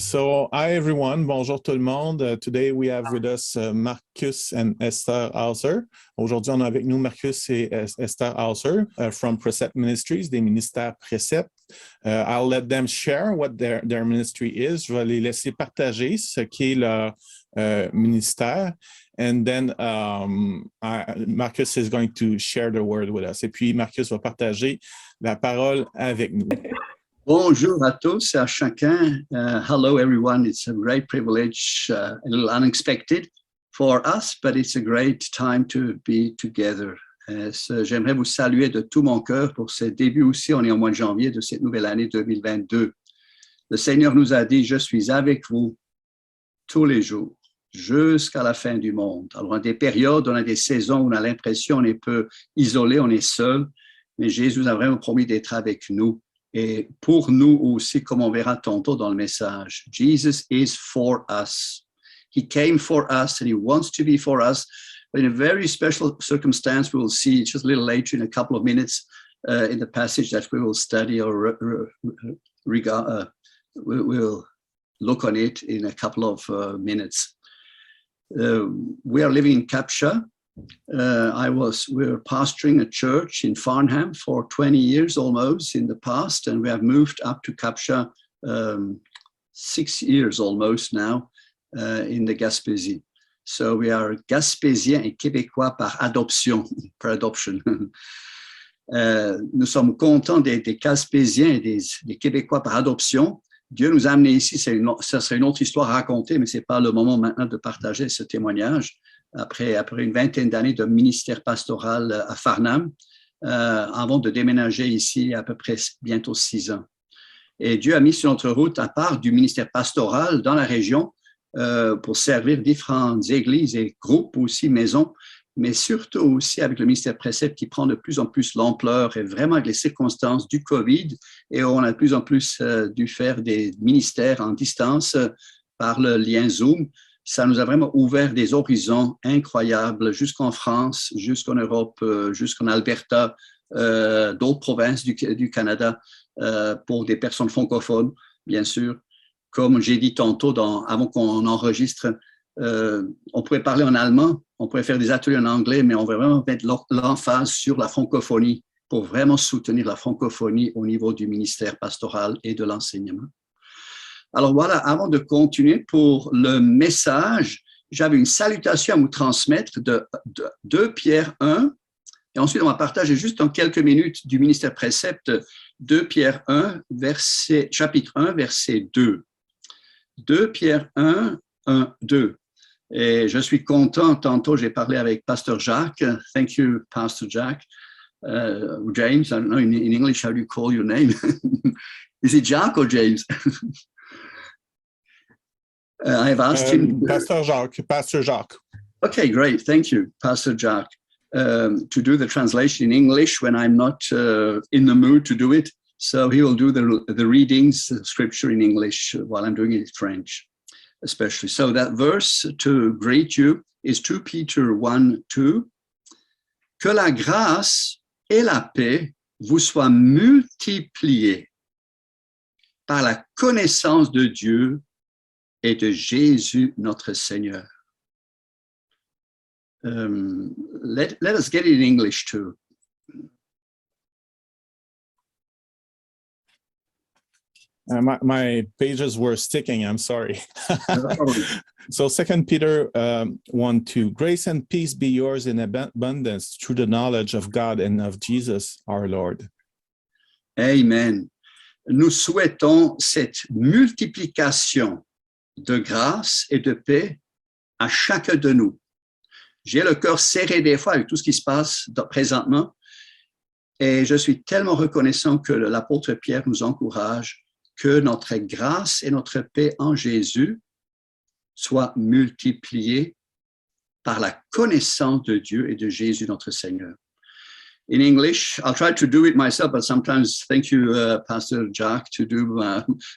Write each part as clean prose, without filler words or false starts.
So, hi everyone, bonjour tout le monde. Today we have with us Marcus and Esther Hauser. Aujourd'hui, on a avec nous Marcus et Esther Hauser from Precept Ministries, des ministères Precept. I'll let them share what their ministry is. Je vais les laisser partager ce qu'est leur ministère. And then Marcus is going to share the word with us. Et puis Marcus va partager la parole avec nous. Bonjour à tous et à chacun. Hello, everyone. It's a great privilege, a little unexpected for us, but it's a great time to be together. J'aimerais vous saluer de tout mon cœur pour ce début aussi. On est au mois de janvier de cette nouvelle année 2022. Le Seigneur nous a dit, je suis avec vous tous les jours, jusqu'à la fin du monde. Alors, on a des périodes, on a des saisons où on a l'impression qu'on est peu isolé, on est seul, mais Jésus nous a vraiment promis d'être avec nous. Et pour nous aussi, comme on verra tantôt dans le message, Jesus is for us. He came for us and he wants to be for us. But in a very special circumstance, we will see just a little later in a couple of minutes in the passage that we will study or we'll look on it in a couple of minutes. We are living in Captcha. We were pastoring a church in Farnham for 20 years almost in the past, and we have moved up to Captcha 6 years almost now in the Gaspésie. So we are Gaspésiens et Québécois par adoption. Nous sommes contents des Gaspésiens et des Québécois par adoption. Dieu nous a amenés ici, ça serait une autre histoire à raconter, mais ce n'est pas le moment maintenant de partager ce témoignage. Après une vingtaine d'années de ministère pastoral à Farnham, avant de déménager ici à peu près bientôt 6 ans. Et Dieu a mis sur notre route, à part du ministère pastoral dans la région, pour servir différentes églises et groupes aussi, maisons, mais surtout aussi avec le ministère Précepte qui prend de plus en plus l'ampleur et vraiment avec les circonstances du COVID, et on a de plus en plus dû faire des ministères en distance par le lien Zoom. Ça nous a vraiment ouvert des horizons incroyables jusqu'en France, jusqu'en Europe, jusqu'en Alberta, d'autres provinces du Canada, pour des personnes francophones, bien sûr. Comme j'ai dit tantôt, avant qu'on enregistre, on pourrait parler en allemand, on pourrait faire des ateliers en anglais, mais on va vraiment mettre l'emphase sur la francophonie pour vraiment soutenir la francophonie au niveau du ministère pastoral et de l'enseignement. Alors voilà, avant de continuer pour le message, j'avais une salutation à vous transmettre de 2 Pierre 1, et ensuite on va partager juste en quelques minutes du ministère Précepte 2 Pierre 1, chapitre 1, verset 2. 2 Pierre 1, 2. Et je suis content, tantôt j'ai parlé avec Pasteur Jacques. Thank you, Pastor Jack. James, I don't know in English how do you call your name? Is it Jacques or James? I have asked him. Pastor Jacques. Okay, great. Thank you, Pastor Jacques, to do the translation in English when I'm not in the mood to do it. So he will do the readings, the scripture in English while I'm doing it in French, especially. So that verse to greet you is 2 Peter 1, 2. Que la grâce et la paix vous soient multipliées par la connaissance de Dieu et de Jésus notre Seigneur. Let us get it in English too. My pages were sticking, I'm sorry. So 2 Peter 1, 2. Grace and peace be yours in abundance through the knowledge of God and of Jesus our Lord. Amen. Nous souhaitons cette multiplication de grâce et de paix à chacun de nous. J'ai le cœur serré des fois avec tout ce qui se passe présentement, et je suis tellement reconnaissant que l'apôtre Pierre nous encourage que notre grâce et notre paix en Jésus soient multipliées par la connaissance de Dieu et de Jésus notre Seigneur. In English, I'll try to do it myself, but sometimes, thank you, Pastor Jack, to do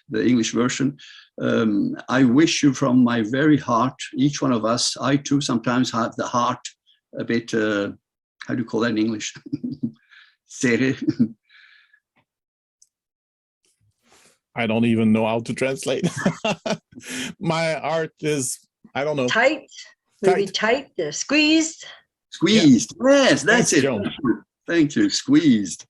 the English version. I wish you from my very heart, each one of us, I too sometimes have the heart a bit, how do you call that in English? Serré. I don't even know how to translate. My heart is, I don't know. Tight, maybe tight, squeezed. Squeezed. Yeah. Yes, that's Thanks, it. Joan. Thank you. Squeezed.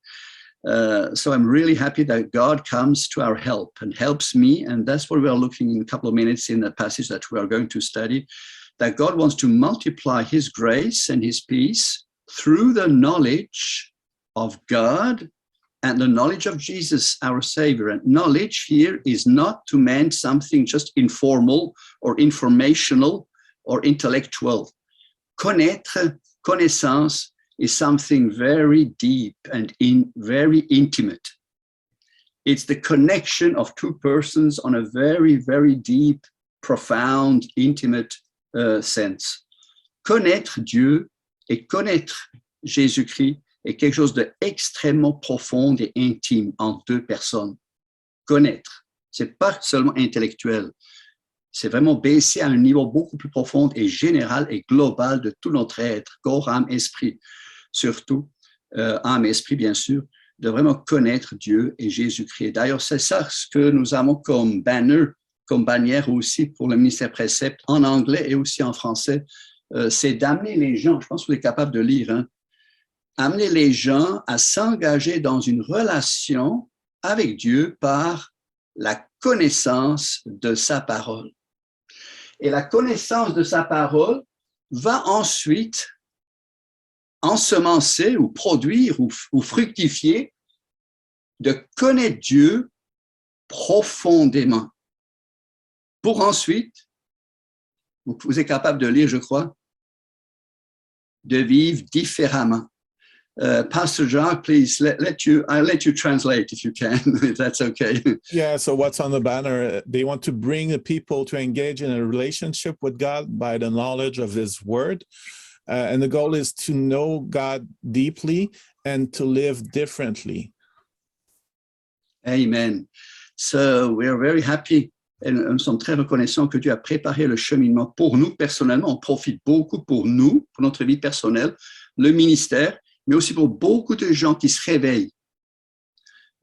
So I'm really happy that God comes to our help and helps me. And that's what we are looking in a couple of minutes in the passage that we are going to study, that God wants to multiply his grace and his peace through the knowledge of God and the knowledge of Jesus, our Savior. And knowledge here is not to mean something just informal or informational or intellectual. Connaître, connaissance, is something very deep and very intimate. It's the connection of two persons on a very, very deep, profound, intimate sense. Connaître Dieu et connaître Jésus-Christ est quelque chose d'extrêmement profond et intime entre deux personnes. Connaître, c'est pas seulement intellectuel, c'est vraiment baisser à un niveau beaucoup plus profond et général et global de tout notre être, corps, âme, esprit. Surtout, âme, esprit, bien sûr, de vraiment connaître Dieu et Jésus-Christ. D'ailleurs, c'est ça ce que nous avons comme banner, comme bannière aussi pour le ministère Précepte, en anglais et aussi en français, c'est d'amener les gens, je pense que vous êtes capable de lire, hein, amener les gens à s'engager dans une relation avec Dieu par la connaissance de sa parole. Et la connaissance de sa parole va ensuite ensemencer ou produire ou fructifier de connaître Dieu profondément. Pour ensuite, vous êtes capable de lire, je crois, de vivre différemment. Pastor Jacques, please, I'll let you translate if you can, if that's okay. Yeah, so what's on the banner? They want to bring the people to engage in a relationship with God by the knowledge of his word. And the goal is to know God deeply and to live differently. Amen. So we are very happy et nous sommes très reconnaissants que Dieu a préparé le cheminement pour nous personnellement. On profite beaucoup pour nous, pour notre vie personnelle, le ministère, mais aussi pour beaucoup de gens qui se réveillent.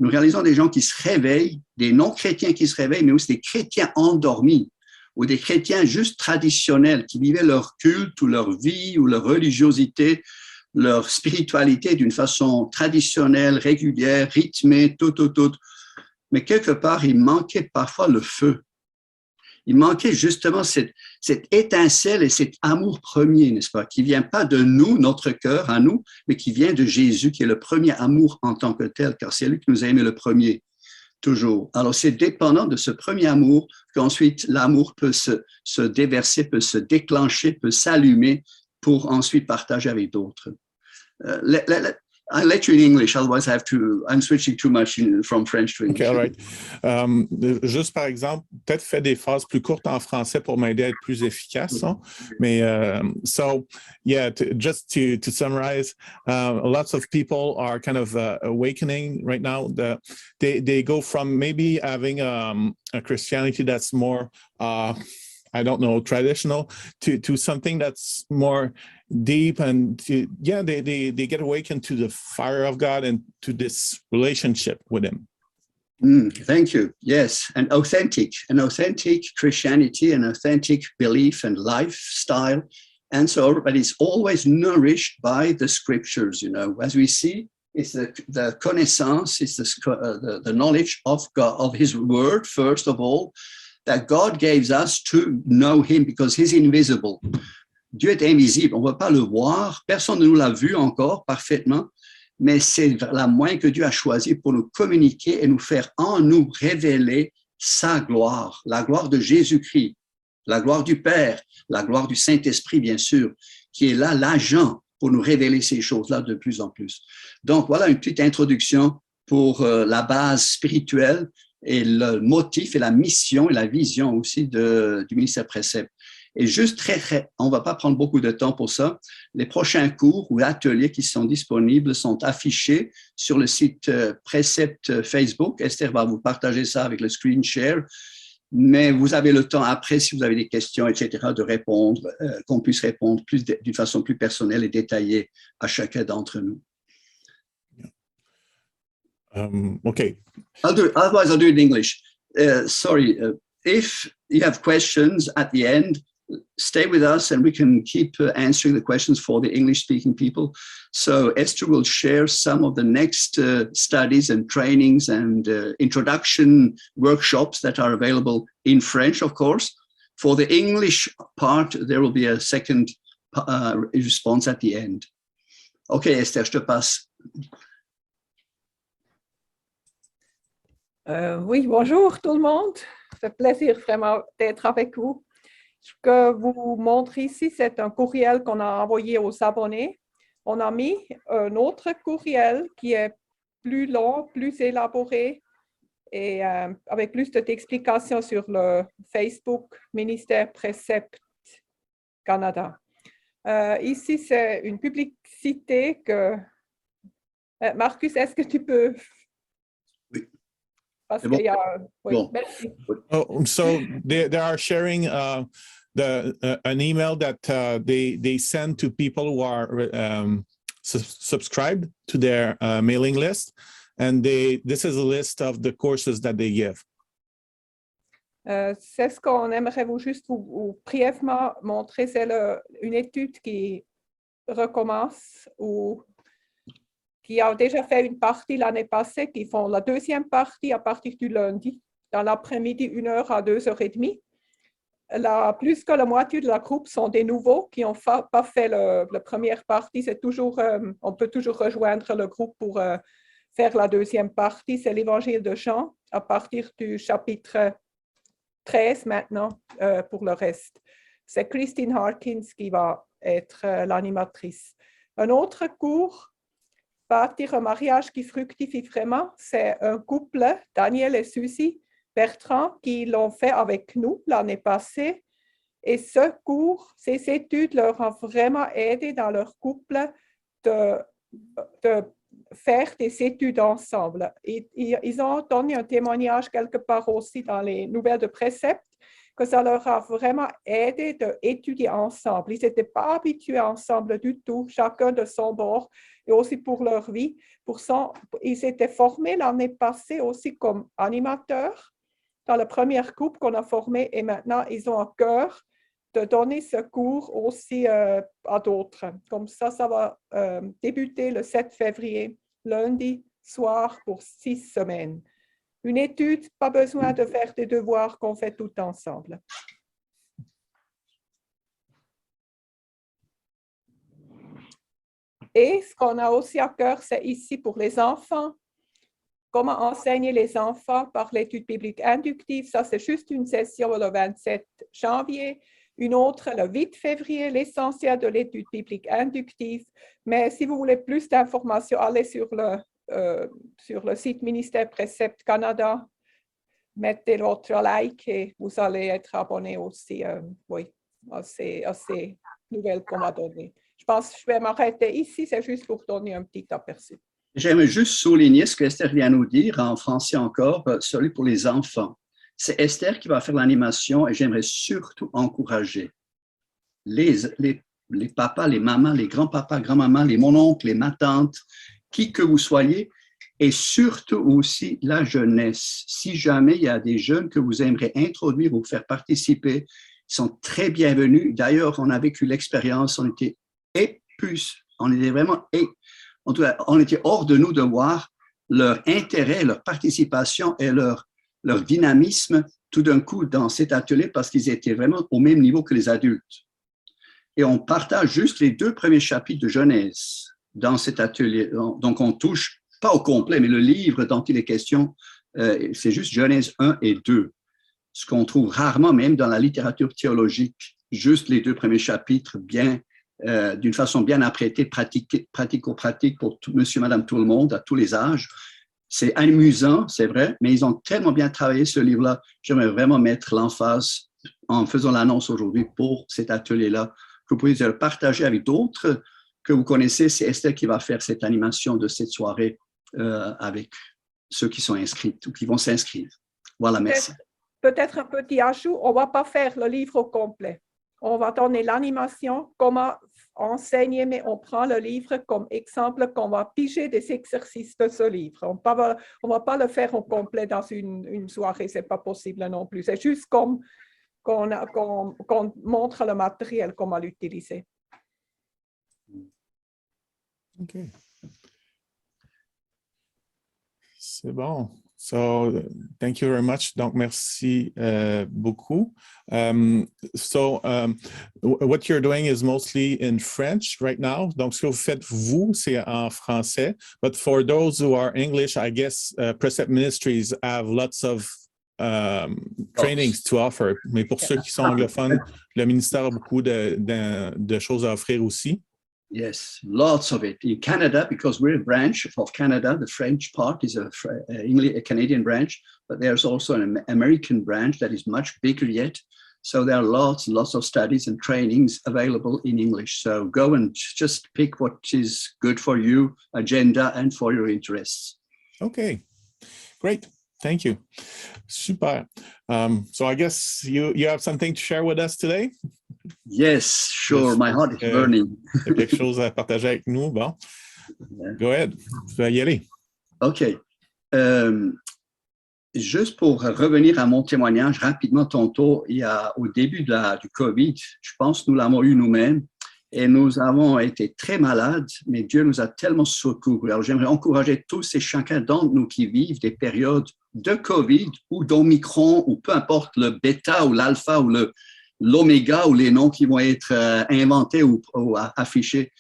Nous réalisons des gens qui se réveillent, des non-chrétiens qui se réveillent, mais aussi des chrétiens endormis ou des chrétiens juste traditionnels qui vivaient leur culte ou leur vie ou leur religiosité, leur spiritualité d'une façon traditionnelle, régulière, rythmée, tout. Mais quelque part, il manquait parfois le feu. Il manquait justement cette étincelle et cet amour premier, n'est-ce pas, qui vient pas de nous, notre cœur à nous, mais qui vient de Jésus, qui est le premier amour en tant que tel, car c'est lui qui nous a aimé le premier, toujours. Alors, c'est dépendant de ce premier amour qu'ensuite l'amour peut se déverser, peut se déclencher, peut s'allumer pour ensuite partager avec d'autres. I'll let you in English, otherwise I'm switching too much from French to English. Okay, all right. Juste par exemple, peut-être fais des phrases plus courtes en français pour m'aider à être plus efficace. Hein? Mais so yeah, just to summarize, lots of people are kind of awakening right now. They go from maybe having a Christianity that's more I don't know, traditional to something that's more deep and they get awakened to the fire of God and to this relationship with him. Thank you. Yes, an authentic Christianity, an authentic belief and lifestyle. And so, but it's always nourished by the scriptures, you know, as we see, it's the connaissance, it's the knowledge of God, of his word, first of all, that God gives us to know him because he's invisible. Dieu est invisible, on ne va pas le voir, personne ne nous l'a vu encore parfaitement, mais c'est la moyen que Dieu a choisi pour nous communiquer et nous faire en nous révéler sa gloire, la gloire de Jésus-Christ, la gloire du Père, la gloire du Saint-Esprit, bien sûr, qui est là, l'agent pour nous révéler ces choses-là de plus en plus. Donc, voilà une petite introduction pour la base spirituelle et le motif et la mission et la vision aussi du ministère Précepte. Et juste on ne va pas prendre beaucoup de temps pour ça. Les prochains cours ou ateliers qui sont disponibles sont affichés sur le site Précepte Facebook. Esther va vous partager ça avec le screen share. Mais vous avez le temps après, si vous avez des questions, etc., de répondre, qu'on puisse répondre d'une façon plus personnelle et détaillée à chacun d'entre nous. Okay. Otherwise, I'll do it in English. sorry, if you have questions at the end, stay with us and we can keep answering the questions for the English-speaking people. So Esther will share some of the next studies and trainings and introduction workshops that are available in French, of course. For the English part, there will be a second response at the end. OK, Esther, je te passe. Oui, bonjour tout le monde. C'est un plaisir vraiment d'être avec vous. Ce que vous montre ici, c'est un courriel qu'on a envoyé aux abonnés. On a mis un autre courriel qui est plus long, plus élaboré et avec plus d'explications sur le Facebook Ministère Precept Canada. Ici, c'est une publicité que... Marcus, est-ce que tu peux... Oui. Parce Bon. qu'il y a... Oui, Bon. merci. Oh, so they are sharing an email that they send to people who are subscribed to their mailing list, and this is a list of the courses that they give. C'est ce qu'on aimerait juste vous brièvement montrer. C'est une étude qui recommence ou qui a déjà fait une partie l'année passée, qui font la deuxième partie à partir du lundi, dans l'après-midi, 1h à 2h30. Plus que la moitié de la groupe sont des nouveaux qui n'ont pas fait la première partie. C'est toujours, on peut toujours rejoindre le groupe pour faire la deuxième partie. C'est l'Évangile de Jean à partir du chapitre 13 maintenant pour le reste. C'est Christine Harkins qui va être l'animatrice. Un autre cours, Bâtir un mariage qui fructifie vraiment, c'est un couple, Daniel et Suzy Bertrand, qui l'ont fait avec nous l'année passée. Et ce cours, ces études leur ont vraiment aidé dans leur couple de faire des études ensemble. Ils ont donné un témoignage quelque part aussi dans les nouvelles de Précepte, que ça leur a vraiment aidé d'étudier ensemble. Ils n'étaient pas habitués ensemble du tout, chacun de son bord, et aussi pour leur vie. Ils étaient formés l'année passée aussi comme animateurs dans la première groupe qu'on a formée, et maintenant ils ont à cœur de donner ce cours aussi à d'autres. Comme ça va débuter le 7 février, lundi soir pour 6 semaines. Une étude, pas besoin de faire des devoirs qu'on fait tout ensemble. Et ce qu'on a aussi à cœur, c'est ici pour les enfants. Comment enseigner les enfants par l'étude biblique inductive. Ça, c'est juste une session le 27 janvier. Une autre le 8 février, l'essentiel de l'étude biblique inductive. Mais si vous voulez plus d'informations, allez sur le site Ministère Precept Canada. Mettez votre like et vous allez être abonné aussi à ces nouvelles qu'on m'a données. Je pense que je vais m'arrêter ici, c'est juste pour donner un petit aperçu. J'aimerais juste souligner ce que Esther vient nous dire en français encore, celui pour les enfants. C'est Esther qui va faire l'animation et j'aimerais surtout encourager les papas, les mamans, les grands-papas, grand-mamans, les mononcles, les matantes, qui que vous soyez, et surtout aussi la jeunesse. Si jamais il y a des jeunes que vous aimeriez introduire ou faire participer, ils sont très bienvenus. D'ailleurs, on a vécu l'expérience, on était on était vraiment, en tout cas, on était hors de nous de voir leur intérêt, leur participation et leur dynamisme tout d'un coup dans cet atelier parce qu'ils étaient vraiment au même niveau que les adultes. Et on partage juste les 2 premiers chapitres de Genèse dans cet atelier. Donc, on touche, pas au complet, mais le livre dont il est question, c'est juste Genèse 1 et 2. Ce qu'on trouve rarement même dans la littérature théologique, juste les 2 premiers chapitres d'une façon bien apprêtée, pratico-pratique pour monsieur, madame, tout le monde, à tous les âges. C'est amusant, c'est vrai, mais ils ont tellement bien travaillé ce livre-là. J'aimerais vraiment mettre l'emphase en faisant l'annonce aujourd'hui pour cet atelier-là, que vous pouvez le partager avec d'autres que vous connaissez. C'est Esther qui va faire cette animation de cette soirée avec ceux qui sont inscrits ou qui vont s'inscrire. Voilà, merci. Peut-être un petit ajout, on ne va pas faire le livre au complet. On va donner l'animation, comment enseigner, mais on prend le livre comme exemple qu'on va piger des exercices de ce livre. On va pas le faire au complet dans une soirée, c'est pas possible non plus. C'est juste comme qu'on montre le matériel, comment l'utiliser. OK. C'est bon. So, thank you very much. Donc, merci beaucoup. What you're doing is mostly in French right now. Donc, ce que vous faites, vous, c'est en français. But for those who are English, I guess Precept Ministries have lots of trainings to offer. Mais pour ceux qui sont anglophones, le ministère a beaucoup de choses à offrir aussi. Yes, lots of it. In Canada, because we're a branch of Canada, the French part is a Canadian branch, but there's also an American branch that is much bigger yet. So there are lots and lots of studies and trainings available in English. So go and just pick what is good for you, agenda, and for your interests. Okay, great. Thank you. Super. So I guess you have something to share with us today? Yes, sure. My heart is burning. Il y a quelque chose à partager avec nous. Bon, go ahead. Tu vas y aller. OK. Juste pour revenir à mon témoignage rapidement tantôt, au début du COVID, je pense que nous l'avons eu nous-mêmes et nous avons été très malades, mais Dieu nous a tellement secourus. Alors, j'aimerais encourager tous et chacun d'entre nous qui vivent des périodes de COVID ou d'Omicron ou peu importe le bêta ou l'alpha ou l'oméga ou les noms qui vont être inventés ou affichés,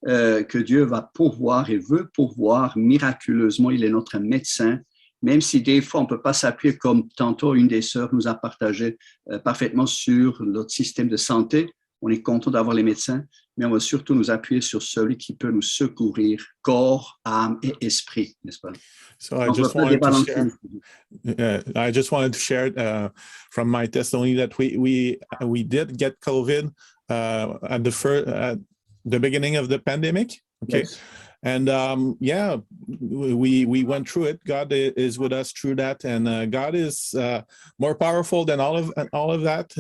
que Dieu va pourvoir et veut pourvoir miraculeusement. Il est notre médecin, même si des fois on ne peut pas s'appuyer comme tantôt une des sœurs nous a partagé parfaitement sur notre système de santé. On est content d'avoir les médecins, mais on va surtout nous appuyer sur celui qui peut nous secourir, corps, âme et esprit, n'est-ce pas? So I just wanted to share from my testimony that we did get COVID at the beginning of the pandemic. Okay. Yes. And we went through it. God is with us through that, and God is more powerful than all of that.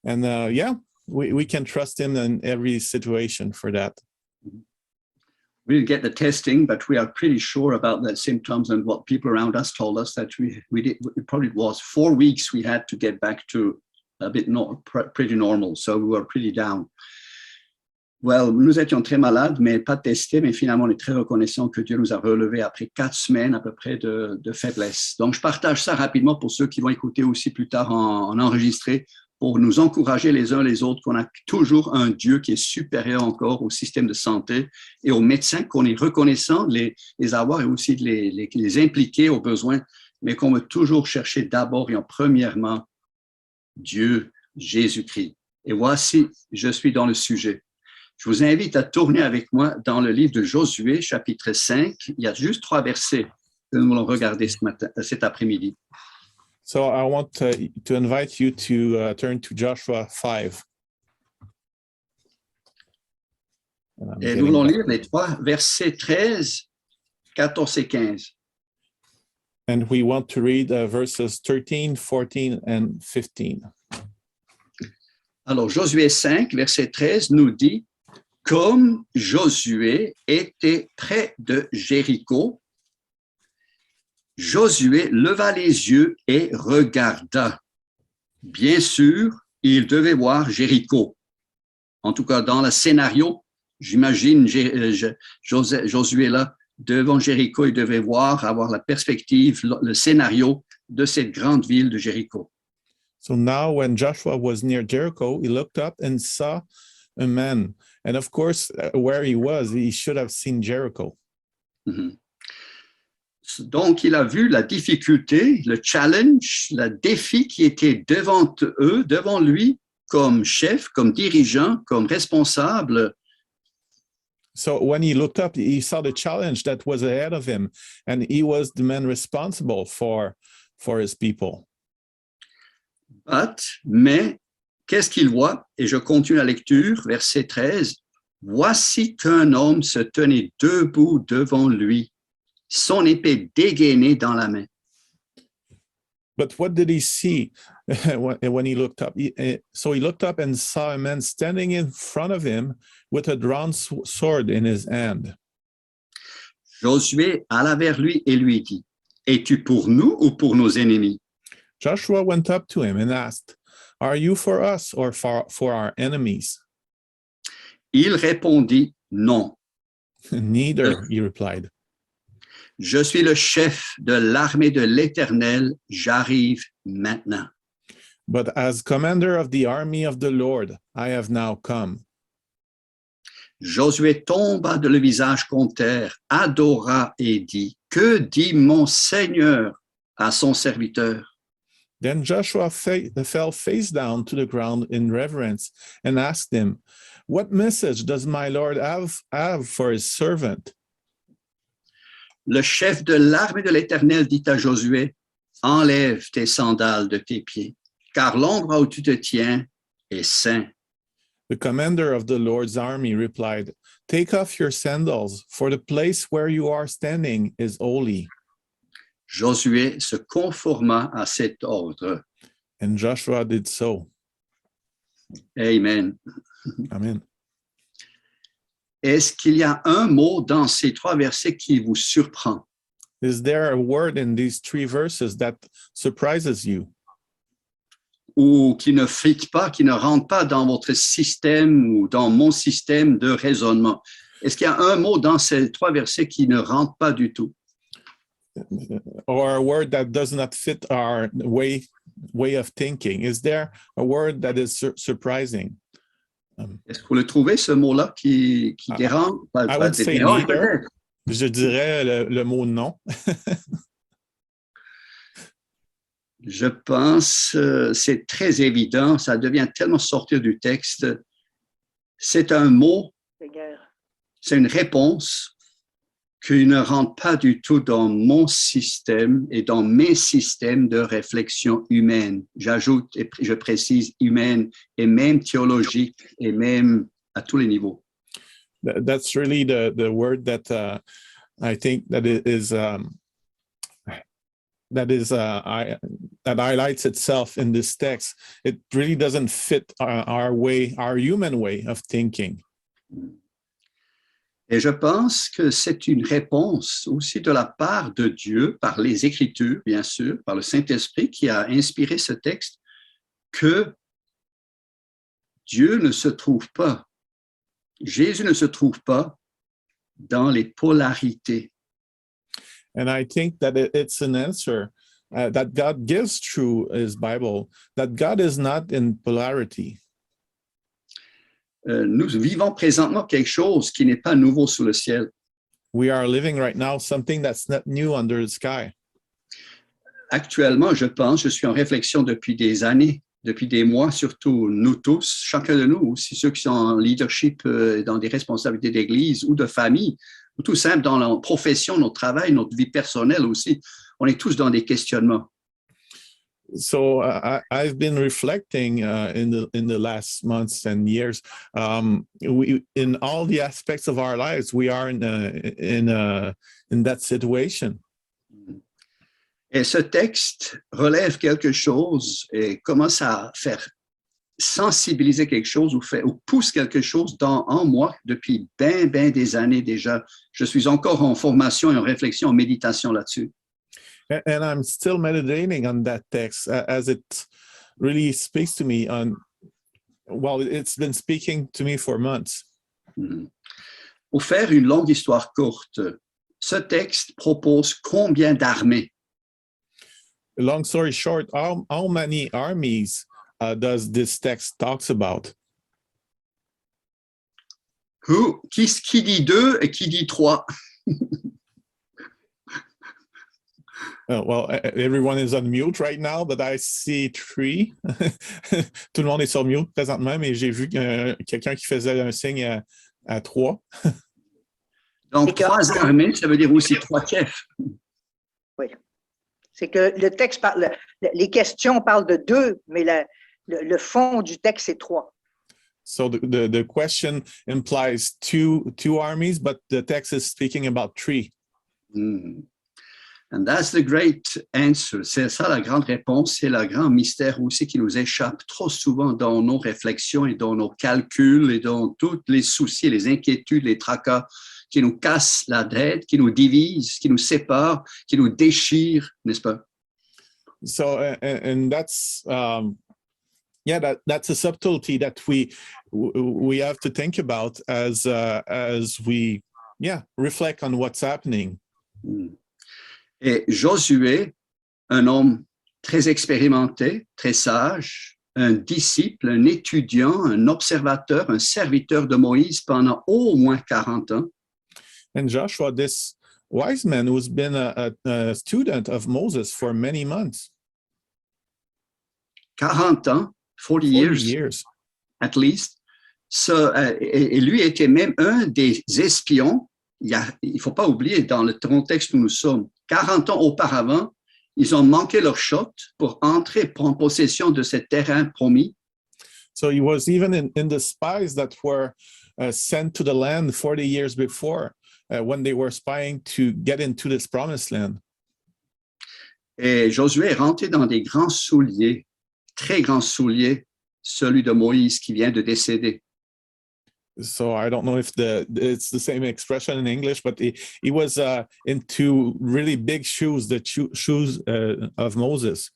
And we can trust Him in every situation for that. We didn't get the testing, but we are pretty sure about the symptoms and what people around us told us that it probably was 4 weeks we had to get back to a bit pretty normal. So we were pretty down. Well, nous étions très malades, mais pas testés, mais finalement, on est très reconnaissant que Dieu nous a relevés après 4 semaines à peu près de faiblesse. Donc, je partage ça rapidement pour ceux qui vont écouter aussi plus tard en enregistré, pour nous encourager les uns les autres qu'on a toujours un Dieu qui est supérieur encore au système de santé et aux médecins, qu'on est reconnaissant de les avoir et aussi de les impliquer aux besoins, mais qu'on veut toujours chercher d'abord et en premièrement Dieu, Jésus-Christ. Et voici, je suis dans le sujet. Je vous invite à tourner avec moi dans le livre de Josué, chapitre 5. Il y a juste 3 versets que nous allons regarder cet après-midi. So I want to invite you to turn to Joshua 5. Et nous allons lire les 3 versets 13, 14 et 15. And we want to read verses 13, 14 and 15. Alors, Josué 5, verset 13 nous dit « Comme Josué était près de Jéricho, Josué leva les yeux et regarda. Bien sûr, il devait voir Jéricho. En tout cas, dans le scénario, j'imagine Josué là, devant Jéricho, il devait avoir la perspective, le scénario de cette grande ville de Jéricho. So now when Joshua was near Jericho, he looked up and saw a man. And of course, where he was, he should have seen Jericho. Mm-hmm. Donc, il a vu la difficulté, le challenge, le défi qui était devant lui, comme chef, comme dirigeant, comme responsable. So when he looked up, he saw the challenge that was ahead of him, and he was the man responsible for his people. Mais, qu'est-ce qu'il voit? Et je continue la lecture, verset 13. « Voici qu'un homme se tenait debout devant lui, son épée dégainée dans la main. » But what did he see? when he looked up. So he looked up and saw a man standing in front of him with a drawn sword in his hand. Josué alla vers lui et lui dit, « Es-tu pour nous ou pour nos ennemis? » Joshua went up to him and asked, "Are you for us or for our enemies?" Il répondit, « Non, Neither, he replied. je suis le chef de l'armée de l'Éternel, j'arrive maintenant. » But as commander of the army of the Lord, I have now come. Josué tomba de le visage contre terre, adora et dit, « Que dit mon Seigneur à son serviteur? » Then Joshua fell face down to the ground in reverence and asked him, "What message does my Lord have for his servant?" Le chef de l'armée de l'Éternel dit à Josué, « Enlève tes sandales de tes pieds, car l'endroit où tu te tiens est saint. » The commander of the Lord's army replied, "Take off your sandals, for the place where you are standing is holy." Josué se conforma à cet ordre. And Joshua did so. Amen. Amen. Est-ce qu'il y a un mot dans ces 3 versets qui vous surprend? Is there a word in these 3 verses that surprises you? Ou qui ne fit pas, qui ne rentre pas dans votre système ou dans mon système de raisonnement? Est-ce qu'il y a un mot dans ces 3 versets qui ne rentre pas du tout? Or a word that does not fit our way of thinking? Is there a word that is surprising? Est-ce que vous le trouvez, ce mot-là, qui dérange? I would say dérange, neither. peut-être. Je dirais le mot non. Je pense c'est très évident, ça devient tellement sortir du texte. C'est un mot, c'est une réponse qui ne rentre pas du tout dans mon système et dans mes systèmes de réflexion humaine. J'ajoute et je précise humaine et même théologique et même à tous les niveaux. That's really the word that I think that that highlights itself in this text. It really doesn't fit our human way of thinking. Et je pense que c'est une réponse aussi de la part de Dieu, par les Écritures, bien sûr, par le Saint-Esprit qui a inspiré ce texte, que Dieu ne se trouve pas, Jésus ne se trouve pas dans les polarités. And I think that it's an answer that God gives through his Bible, that God is not in polarity. Nous vivons présentement quelque chose qui n'est pas nouveau sous le ciel. We are living right now something that's not new under the sky. Actuellement, je suis en réflexion depuis des années, depuis des mois, surtout nous tous, chacun de nous, aussi ceux qui sont en leadership, dans des responsabilités d'église ou de famille, ou tout simple dans la profession, notre travail, notre vie personnelle aussi. On est tous dans des questionnements. So I've been reflecting in the last months and years. We, in all the aspects of our lives, we are in that situation. Et ce texte relève quelque chose et commence à faire sensibiliser quelque chose ou pousse quelque chose en moi depuis bien des années déjà. Je suis encore en formation et en réflexion, en méditation là-dessus. And I'm still meditating on that text as it really speaks to me it's been speaking to me for months. Pour faire une longue histoire courte, ce texte propose combien d'armées? Long story short, how many armies does this text talks about? Qui dit 2 et qui dit 3? Well, everyone is on mute right now, but I see 3. Tout le monde est sur mute présentement, mais j'ai vu quelqu'un qui faisait un signe à 3. Donc, 3 armées, ça veut dire aussi 3 chefs. Oui. C'est que le texte parle, les questions parlent de 2, mais le fond du texte, c'est 3. So the question implies two armies, but the text is speaking about 3. And that's the great answer. C'est ça la grande réponse, c'est le grand mystère aussi qui nous échappe trop souvent dans nos réflexions et dans nos calculs et dans tous les soucis, les inquiétudes, les tracas qui nous cassent la tête, qui nous divisent, qui nous séparent, qui nous déchirent, n'est-ce pas? So, and that's that's a subtlety that we have to think about as we reflect on what's happening. Et Josué, un homme très expérimenté, très sage, un disciple, un étudiant, un observateur, un serviteur de Moïse pendant au moins 40 ans. And Joshua, this wise man who's been a student of Moses for many months. 40 ans, 40 years at least. Et lui était même un des espions. Il ne faut pas oublier, dans le contexte où nous sommes, 40 ans auparavant, ils ont manqué leur shot pour entrer, prendre possession de ce terrain promis. So he was even in the spies that were sent to the land 40 years before when they were spying to get into this promised land. Et Josué est rentré dans des grands souliers, très grands souliers, celui de Moïse qui vient de décéder. So I don't know if it's the same expression in English, but he was into really big shoes, the shoes of Moses.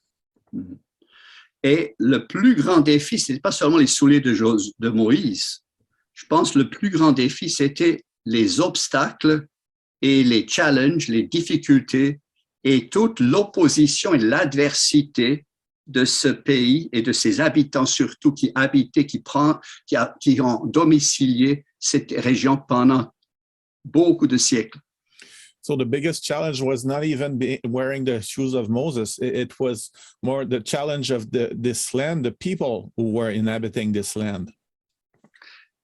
Et le plus grand défi, ce n'était pas seulement les souliers de Moïse. Je pense que le plus grand défi, c'était les obstacles et les challenges, les difficultés et toute l'opposition et l'adversité de ce pays et de ses habitants surtout qui habitaient, qui ont domicilié cette région pendant beaucoup de siècles. So the biggest challenge was not even wearing the shoes of Moses. It was more the challenge of this land, the people who were inhabiting this land.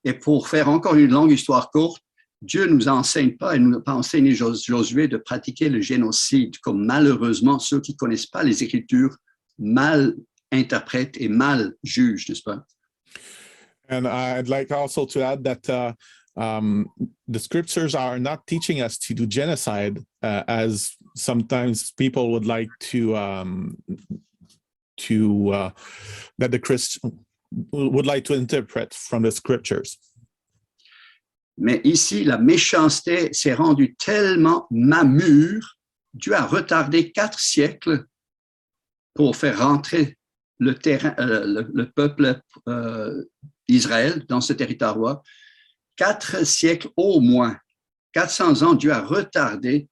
Et pour faire encore une longue histoire courte, Dieu ne nous enseigne pas et ne nous a pas enseigné Josué de pratiquer le génocide, comme malheureusement ceux qui ne connaissent pas les Écritures mal interprètent et mal jugent, n'est-ce pas? And I'd like also to add that the scriptures are not teaching us to do genocide, as sometimes people would like that the Christian would like to interpret from the scriptures. Mais ici, la méchanceté s'est rendue tellement mamure, Dieu a retardé 4 siècles pour faire rentrer le peuple Israël dans ce territoire. 4 siècles au moins, 400 ans, Dieu a retardé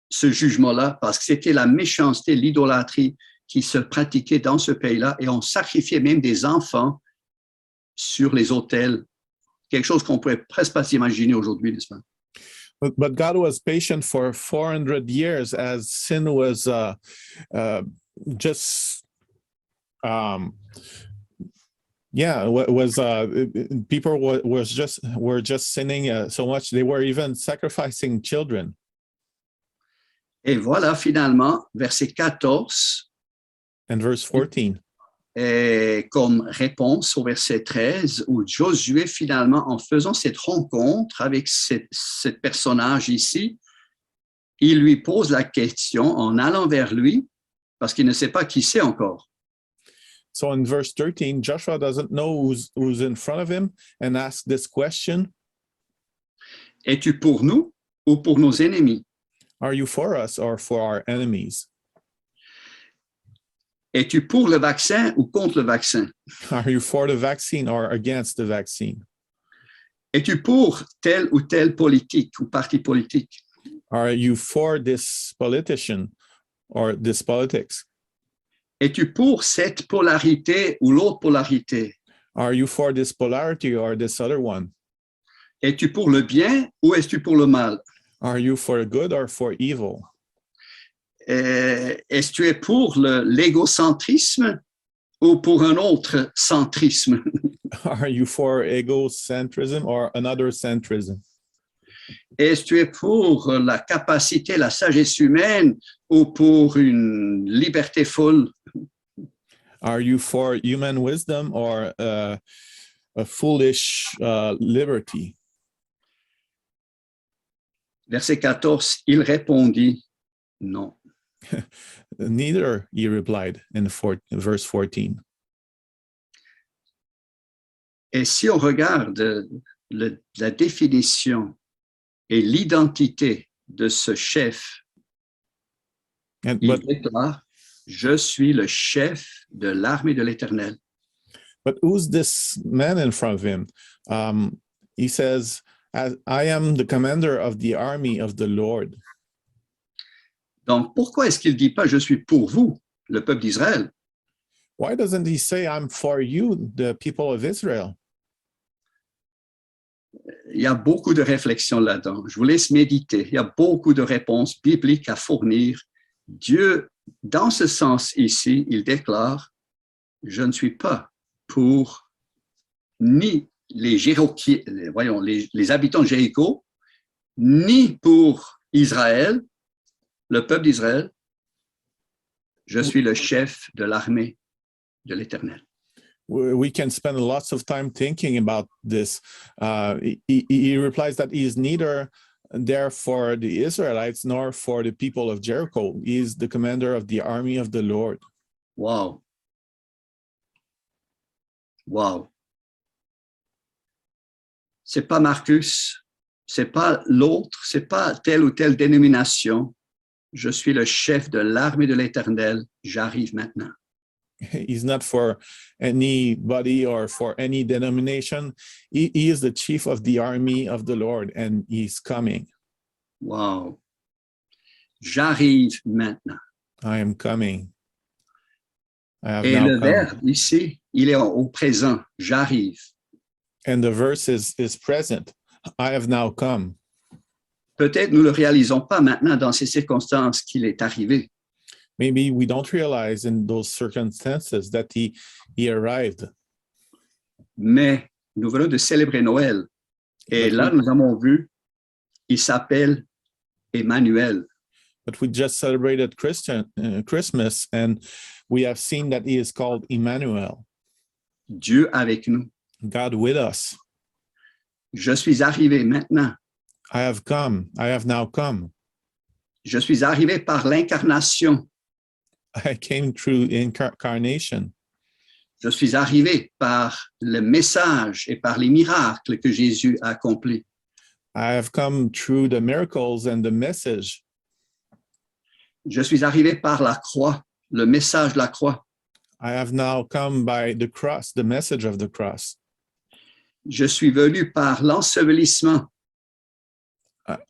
ce jugement-là parce que c'était la méchanceté, l'idolâtrie qui se pratiquait dans ce pays-là et on sacrifiait même des enfants sur les autels. Quelque chose qu'on ne pourrait presque pas s'imaginer aujourd'hui, n'est-ce pas? But God was patient for 400 years as sin was people were just sinning so much they were even sacrificing children. Et voilà finalement verset 14 and verse 14 et comme réponse au verset 13 où Josué finalement en faisant cette rencontre avec ce personnage ici, il lui pose la question en allant vers lui parce qu'il ne sait pas qui c'est encore. So in verse 13, Joshua doesn't know who's in front of him and asks this question. Es-tu pour nous ou pour nos ennemis? Are you for us or for our enemies? Es-tu pour le vaccin ou contre le vaccin? Are you for the vaccine or against the vaccine? Es-tu pour tel ou tel politique ou parti politique? Are you for this politician or this politics? Es-tu pour cette polarité ou l'autre polarité? Are you for this polarity or this other one? Es-tu pour le bien ou es-tu pour le mal? Are you for good or for evil? Est-ce que tu es pour l'égocentrisme ou pour un autre centrisme? Are you for egocentrism or another centrism? Est-ce que tu es pour la capacité, la sagesse humaine ou pour une liberté folle? Are you for human wisdom or a foolish liberty? Verset 14, il répondit, Non. Neither, he replied in verse 14. Et si on regarde la définition et l'identité de ce chef, And, il but, déclare, je suis le chef de l'armée de l'Éternel. but who's this man in front of him? He says, I am the commander of the army of the Lord. Donc, pourquoi est-ce qu'il ne dit pas, je suis pour vous, le peuple d'Israël? Why doesn't he say, I'm for you, the people of Israel? Il y a beaucoup de réflexions là-dedans. Je vous laisse méditer. Il y a beaucoup de réponses bibliques à fournir. Dieu, dans ce sens ici, il déclare, je ne suis pas pour ni les habitants de Jéricho, ni pour Israël, le peuple d'Israël. Je suis le chef de l'armée de l'Éternel. We can spend lots of time thinking about this. He replies that he is neither there for the Israelites nor for the people of Jericho. He is the commander of the army of the Lord. Wow. Wow. C'est pas Marcus, c'est pas l'autre, c'est pas telle ou telle dénomination. Je suis le chef de l'armée de l'Éternel, j'arrive maintenant. He's not for anybody or for any denomination. He is the chief of the army of the Lord, and he's coming. Wow. J'arrive maintenant. I am coming. I have Et now le come. verbe ici, il est au présent. J'arrive. And the verse is present. I have now come. Peut-être nous ne le réalisons pas maintenant dans ces circonstances qu'il est arrivé. Maybe we don't realize in those circumstances that he arrived. Mais nous venons de célébrer Noël. Et là, nous avons vu, il s'appelle Emmanuel. But we just celebrated Christmas, and we have seen that he is called Emmanuel, Dieu avec nous. God with us. Je suis arrivé maintenant. I have come. I have now come. Je suis arrivé par l'incarnation. I came through incarnation. Je suis arrivé par le message et par les miracles que Jésus a accomplis. I have come through the miracles and the message. Je suis arrivé par la croix, le message de la croix. I have now come by the cross, the message of the cross. Je suis venu par l'ensevelissement.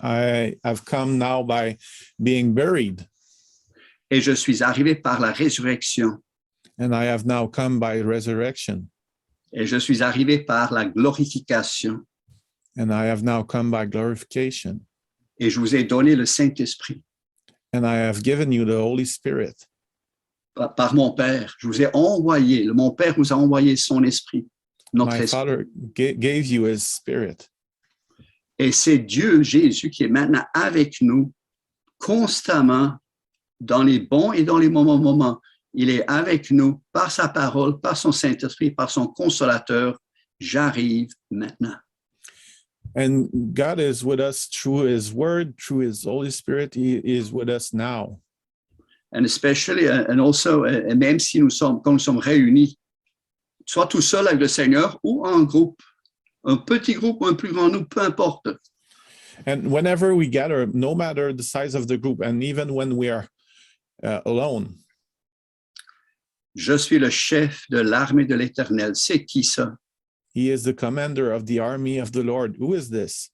I have come now by being buried. Et je suis arrivé par la résurrection. And I have now come by resurrection. Et je suis arrivé par la glorification. And I have now come by glorification. Et je vous ai donné le Saint-Esprit. And I have given you the Holy Spirit. Par mon Père, je vous ai envoyé, mon Père vous a envoyé son Esprit, notre My Esprit. Father gave you his Spirit. Et c'est Dieu, Jésus, qui est maintenant avec nous constamment dans les bons et dans les mauvais moments. Il est avec nous par sa parole, par son Saint-Esprit, par son consolateur. J'arrive maintenant. And God is with us through his word, through his Holy Spirit. He is with us now. And especially, and also, même si quand nous sommes réunis, soit tout seul avec le Seigneur ou en groupe, un petit groupe ou un plus grand groupe, peu importe. And whenever we gather, no matter the size of the group, and even when we are alone, Je suis le chef de l'armée de l'Éternel. C'est qui ça? he is the commander of the army of the Lord. Who is this?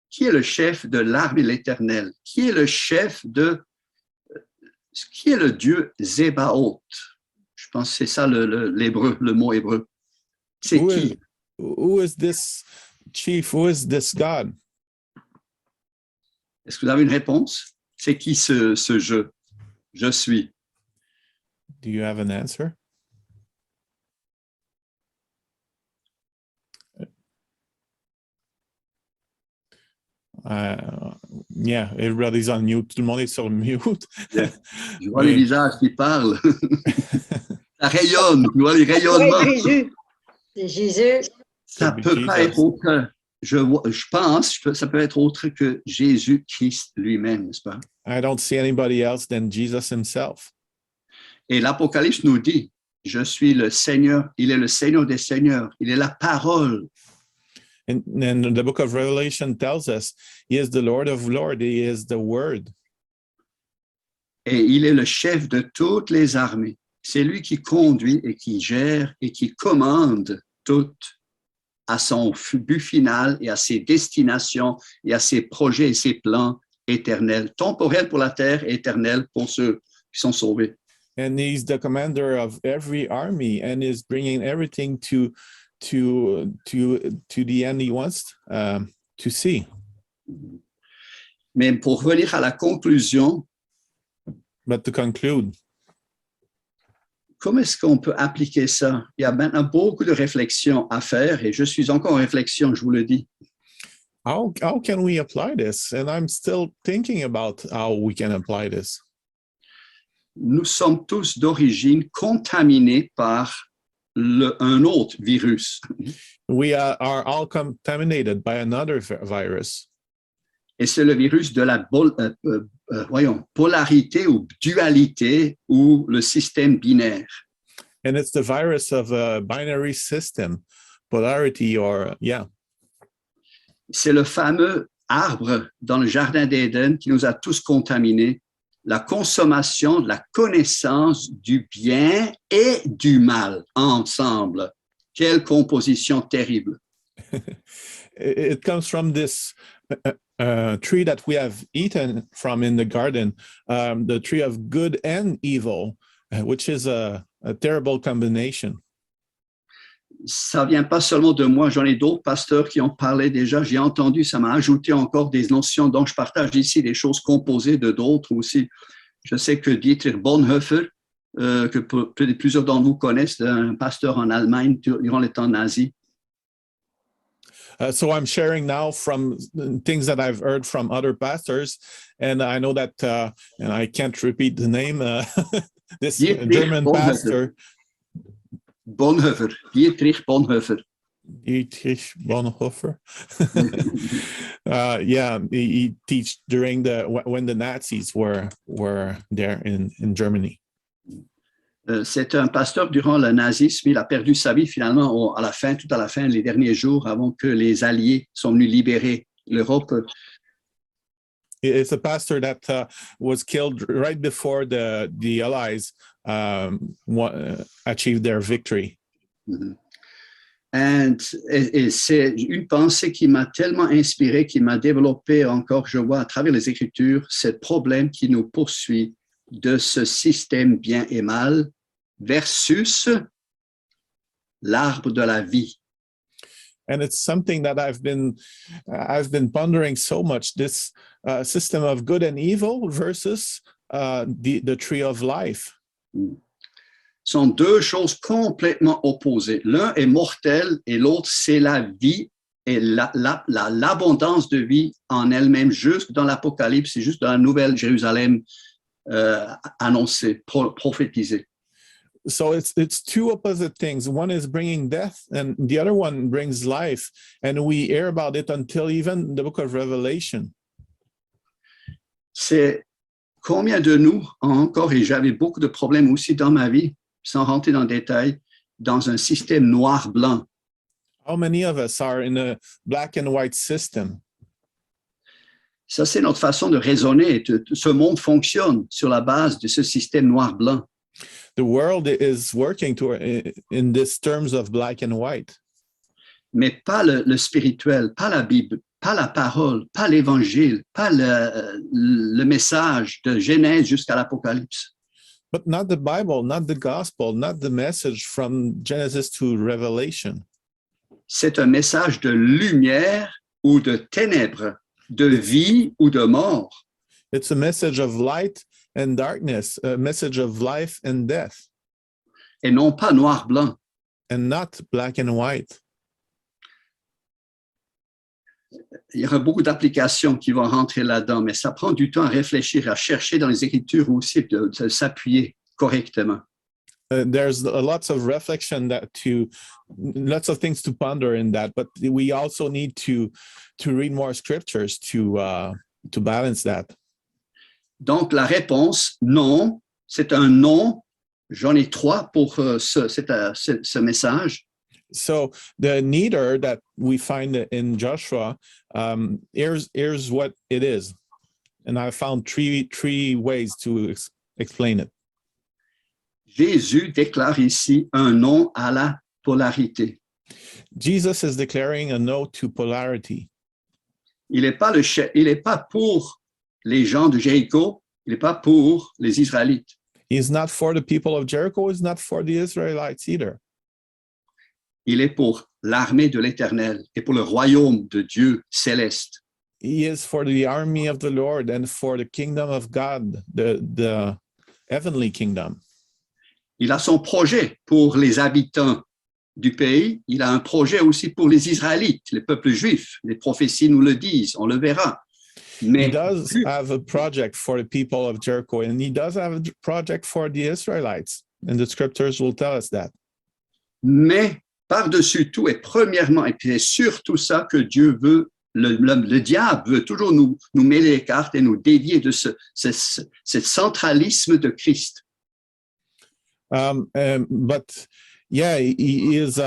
Qui est le chef de l'armée de l'Éternel? Qui est le chef de... Qui est le Dieu Zébaoth? Je pense que c'est ça l'hébreu, le mot hébreu. C'est qui? Who is this chief? Who is this God? Est-ce que vous avez une réponse? C'est qui ce je? Je suis. Do you have an answer? Yeah, everybody's on mute. Tout le monde est sur mute. Je vois les visages qui parlent. Ça rayonne. Je vois les rayonnements. Oui, Jésus. C'est Jésus. Ça peut pas être autre. Je pense, ça peut être autre que Jésus-Christ lui-même, n'est-ce pas? I don't see anybody else than Jesus himself. Et l'Apocalypse nous dit, je suis le Seigneur, il est le Seigneur des Seigneurs, il est la parole. And the book of Revelation tells us he is the Lord of Lords, he is the Word. Et il est le chef de toutes les armées. C'est lui qui conduit et qui gère et qui commande tout à son but final et à ses destinations et à ses projets et ses plans éternels, temporels pour la terre, éternels pour ceux qui sont sauvés. And he's the commander of every army and is bringing everything to the end he wants to see. Mais pour revenir à la conclusion, But to conclude, comment est-ce qu'on peut appliquer ça? Il y a maintenant beaucoup de réflexions à faire et je suis encore en réflexion, je vous le dis. how can we apply this? And I'm still thinking about how we can apply this. Nous sommes tous d'origine contaminés par un autre virus. We are all contaminated by another virus. Et c'est le virus de la polarité ou dualité ou le système binaire. And it's the virus of a binary system, polarity, or C'est le fameux arbre dans le jardin d'Éden qui nous a tous contaminés, la consommation de la connaissance du bien et du mal ensemble. Quelle composition terrible. It comes from this tree that we have eaten from in the garden, the tree of good and evil, which is a terrible combination. Ça vient pas seulement de moi, j'en ai d'autres pasteurs qui ont parlé déjà, j'ai entendu, ça m'a ajouté encore des notions, donc je partage ici des choses composées de d'autres aussi. Je sais que Dietrich Bonhoeffer, que plusieurs d'entre vous connaissent, un pasteur en Allemagne durant les temps nazis. So I'm sharing now from things that I've heard from other pastors, and I know that, and I can't repeat the name, this German pastor. Bonhoeffer, Dietrich Bonhoeffer. Dietrich Bonhoeffer. He teach during when the Nazis were there in Germany. C'est un pasteur durant le nazisme. Il a perdu sa vie finalement à la fin, tout à la fin, les derniers jours avant que les Alliés sont venus libérer l'Europe. It's a pastor that was killed right before the Allies achieved their victory. Mm-hmm. Et c'est une pensée qui m'a tellement inspiré, qui m'a développé encore, je vois à travers les Écritures, ce problème qui nous poursuit de ce système bien et mal versus l'arbre de la vie. And it's something that I've been pondering so much, this system of good and evil versus the tree of life. Sont deux choses complètement opposées. L'un est mortel et l'autre, c'est la vie et l'abondance de vie en elle-même, juste dans l'Apocalypse, c'est juste dans la Nouvelle Jérusalem annoncée, prophétisée. So it's two opposite things. One is bringing death and the other one brings life. And we hear about it until even the book of Revelation. C'est combien de nous, encore, et j'avais beaucoup de problèmes aussi dans ma vie, sans rentrer dans le détail, dans un système noir-blanc. How many of us are in a black and white system? Ça, c'est notre façon de raisonner. Ce monde fonctionne sur la base de ce système noir-blanc. The world is working in these terms of black and white. Mais pas le spirituel, pas la Bible, pas la parole, pas l'évangile, pas le message de Genèse jusqu'à l'Apocalypse. But not the Bible, not the gospel, not the message from Genesis to Revelation. C'est un message de lumière ou de ténèbres, de vie ou de mort. It's a message of light and darkness, a message of life and death. Et non pas noir-blanc. And not black and white. Il y aura beaucoup d'applications qui vont rentrer là-dedans, mais ça prend du temps à réfléchir, à chercher dans les Écritures aussi de s'appuyer correctement. There's lots of reflection lots of things to ponder in that, but we also need to read more scriptures to balance that. Donc, la réponse, non, c'est un non. J'en ai trois pour ce message. So the neither that we find in Joshua, here's what it is. And I found three ways to explain it. Jésus déclare ici un non à la polarité. Jesus is declaring a no to polarity. Il n'est pas pour les gens de Jéricho, il n'est pas pour les Israélites. He's not for the people of Jericho, he's not for the Israelites either. Il est pour l'armée de l'Éternel et pour le royaume de Dieu céleste. He is for the army of the Lord and for the kingdom of God, the heavenly kingdom. Il a son projet pour les habitants du pays. Il a un projet aussi pour les Israélites, les peuples juifs. Les prophéties nous le disent, on le verra. He does have a project for the people of Jericho, and he does have a project for the Israelites. And the scriptures will tell us that. Mais par-dessus tout, et premièrement, et puis c'est surtout ça que Dieu veut, le diable veut toujours nous mêler les cartes et nous dévier de ce centralisme de Christ. But yeah, he is.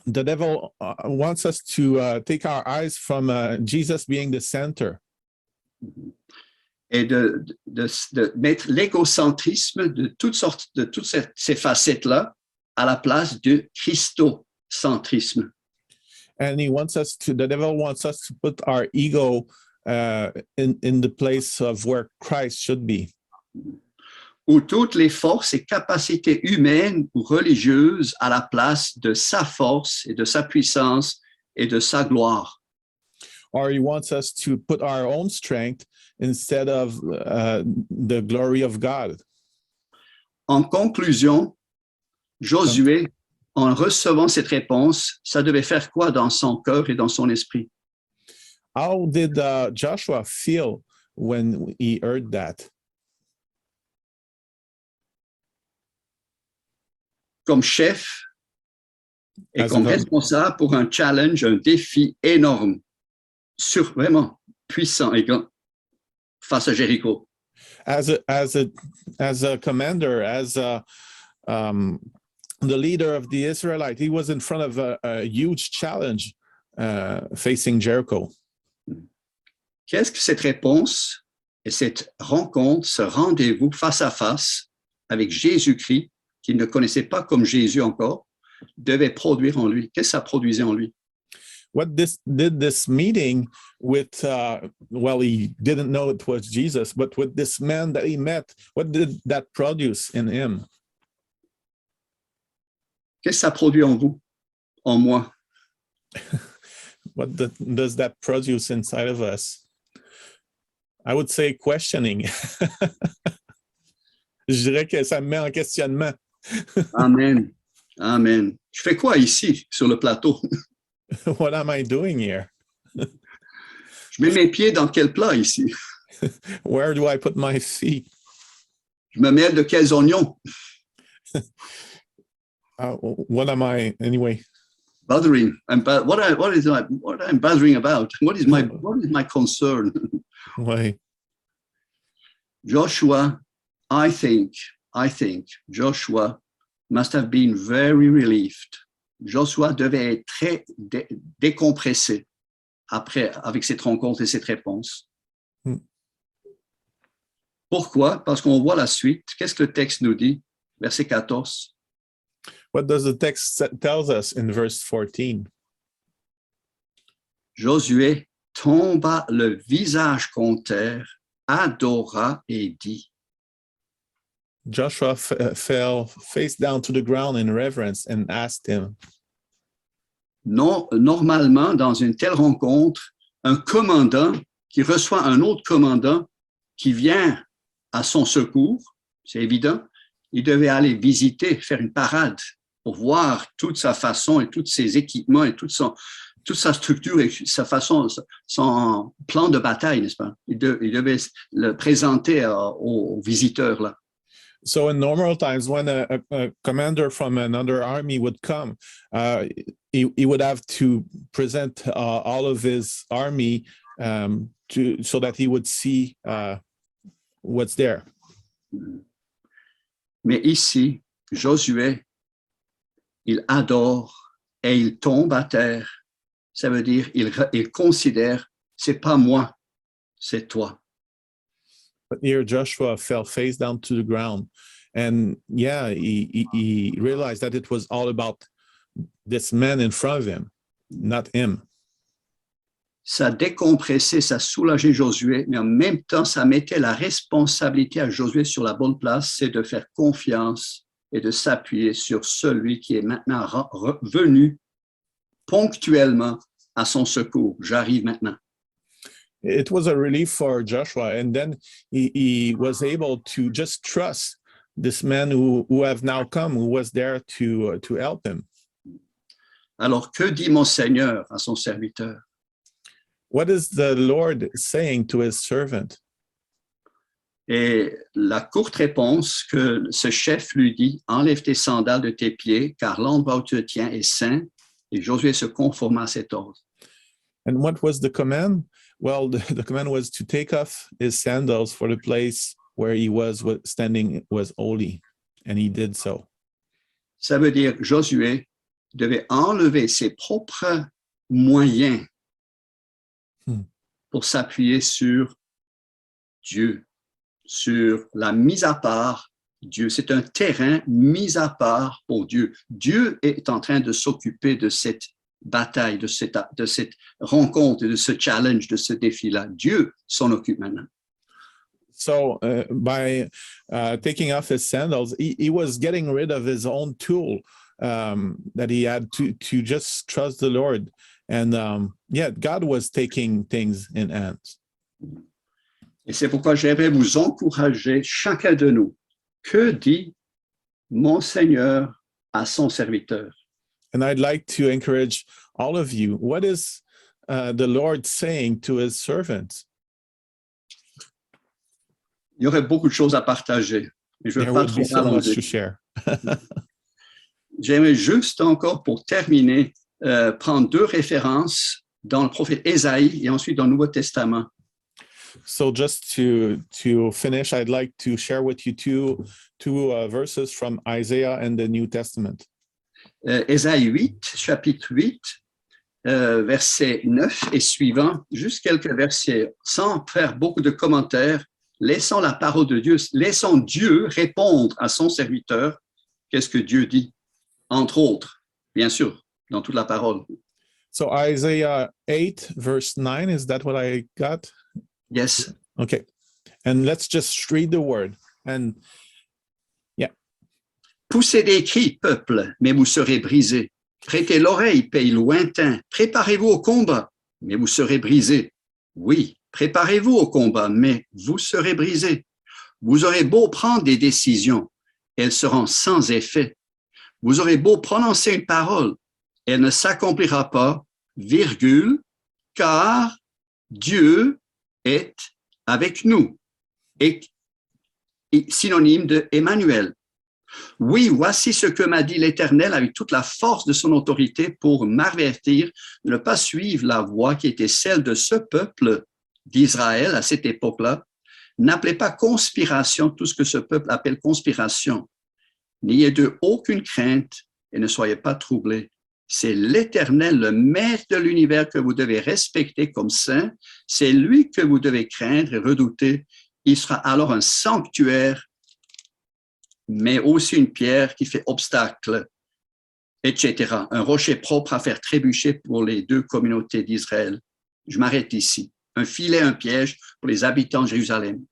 The devil wants us to take our eyes from Jesus being the center. Et de mettre l'égocentrisme de toutes ces facettes-là à la place du christocentrisme. And the devil wants us to put our ego in the place of where Christ should be. Où toutes les forces et capacités humaines ou religieuses à la place de sa force et de sa puissance et de sa gloire. Or he wants us to put our own strength instead of the glory of God. En conclusion, Josué, en recevant cette réponse, ça devait faire quoi dans son cœur et dans son esprit? How did Joshua feel when he heard that? Comme chef et As comme a- responsable pour un challenge, un défi énorme, vraiment puissant et grand, face à Jéricho. As a commander, as the leader of the Israelite, he was in front of a huge challenge facing Jericho. Qu'est-ce que cette réponse et cette rencontre, ce rendez-vous face à face avec Jésus-Christ, qu'il ne connaissait pas comme Jésus encore, devait produire en lui? Qu'est-ce que ça produisait en lui? What did this meeting with, well, he didn't know it was Jesus, but with this man that he met, what did that produce in him? Qu'est-ce que ça produit en vous, en moi? What does that produce inside of us? I would say questioning. Je dirais que ça me met en questionnement. Amen. Amen. Je fais quoi ici, sur le plateau? What am I doing here? Je mets mes pieds dans quel plat ici? Where do I put my feet? Je me mêle de quels oignons? What am I anyway? Bothering. What I'm bothering about? What is my concern? Ouais. Joshua, I think Joshua must have been very relieved. Joshua devait être très décompressé après, avec cette rencontre et cette réponse. Pourquoi? Parce qu'on voit la suite. Qu'est-ce que le texte nous dit? Verset 14. What does the text tells us in verse 14? Josué tomba le visage contre terre, adora et dit. Joshua fell face down to the ground in reverence and asked him. Non, normalement, dans une telle rencontre, un commandant qui reçoit un autre commandant qui vient à son secours, c'est évident, il devait aller visiter, faire une parade pour voir toute sa façon et tous ses équipements et toute sa structure et sa façon, son plan de bataille, n'est-ce pas? Il devait le présenter aux visiteurs là. So in normal times, when a commander from another army would come, he would have to present all of his army so that he would see what's there. Mais ici, Josué, il adore et il tombe à terre. Ça veut dire il considère, c'est pas moi, c'est toi. But here Joshua fell face down to the ground. And yeah, he realized that it was all about this man in front of him, not him. Ça a décompressé, ça a soulagé Josué, mais en même temps, ça mettait la responsabilité à Josué sur la bonne place, c'est de faire confiance et de s'appuyer sur celui qui est maintenant venu ponctuellement à son secours. J'arrive maintenant. It was a relief for Joshua. And then he was able to just trust this man who have now come, who was there to help him. Alors, que dit mon Seigneur à son serviteur? What is the Lord saying to his servant? Et la courte réponse que ce chef lui dit, enlève tes sandales de tes pieds, car l'endroit où tu te tiens est saint. Et Josué se conforma à cet ordre. And what was the command? Well, the command was to take off his sandals, for the place where he was standing was holy. And he did so. Ça veut dire Josué devait enlever ses propres moyens pour s'appuyer sur Dieu, sur la mise à part Dieu. C'est un terrain mis à part pour Dieu. Dieu est en train de s'occuper de cette bataille, de cette rencontre, de ce challenge, de ce défi-là. Dieu s'en occupe maintenant. So by taking off his sandals, he was getting rid of his own tool that he had to just trust the Lord. And God was taking things in hands. Et c'est pourquoi j'aimerais vous encourager, chacun de nous. Que dit mon Seigneur à son serviteur? And I'd like to encourage all of you. What is the Lord saying to his servants? Il y aurait beaucoup de choses à partager. Mais je There veux pas would be trop so much m'allonger. to share. J'aimerais juste encore, pour terminer, prendre deux références dans le prophète Ésaïe et ensuite dans le Nouveau Testament. So just to finish, I'd like to share with you two verses from Isaiah and the New Testament. Ésaïe 8, chapitre 8, verset 9 et suivant, juste quelques versets, sans faire beaucoup de commentaires, laissons la parole de Dieu, laissons Dieu répondre à son serviteur. Qu'est-ce que Dieu dit? Entre autres, bien sûr, dans toute la parole. So Isaiah 8, verse 9, is that what I got? Yes. Okay. And let's just read the word. And Poussez des cris, peuple, mais vous serez brisés. Prêtez l'oreille, pays lointain. Préparez-vous au combat, mais vous serez brisés. Oui, préparez-vous au combat, mais vous serez brisés. Vous aurez beau prendre des décisions, elles seront sans effet. Vous aurez beau prononcer une parole, elle ne s'accomplira pas, virgule, car Dieu est avec nous. Et synonyme de Emmanuel. Oui, voici ce que m'a dit l'Éternel avec toute la force de son autorité pour m'avertir de ne pas suivre la voie qui était celle de ce peuple d'Israël à cette époque-là. N'appelez pas conspiration tout ce que ce peuple appelle conspiration. N'ayez d'eux aucune crainte et ne soyez pas troublés. C'est l'Éternel, le maître de l'univers que vous devez respecter comme saint. C'est lui que vous devez craindre et redouter. Il sera alors un sanctuaire, mais aussi une pierre qui fait obstacle, etc. Un rocher propre à faire trébucher pour les deux communautés d'Israël. Je m'arrête ici. Un filet, un piège pour les habitants de Jérusalem.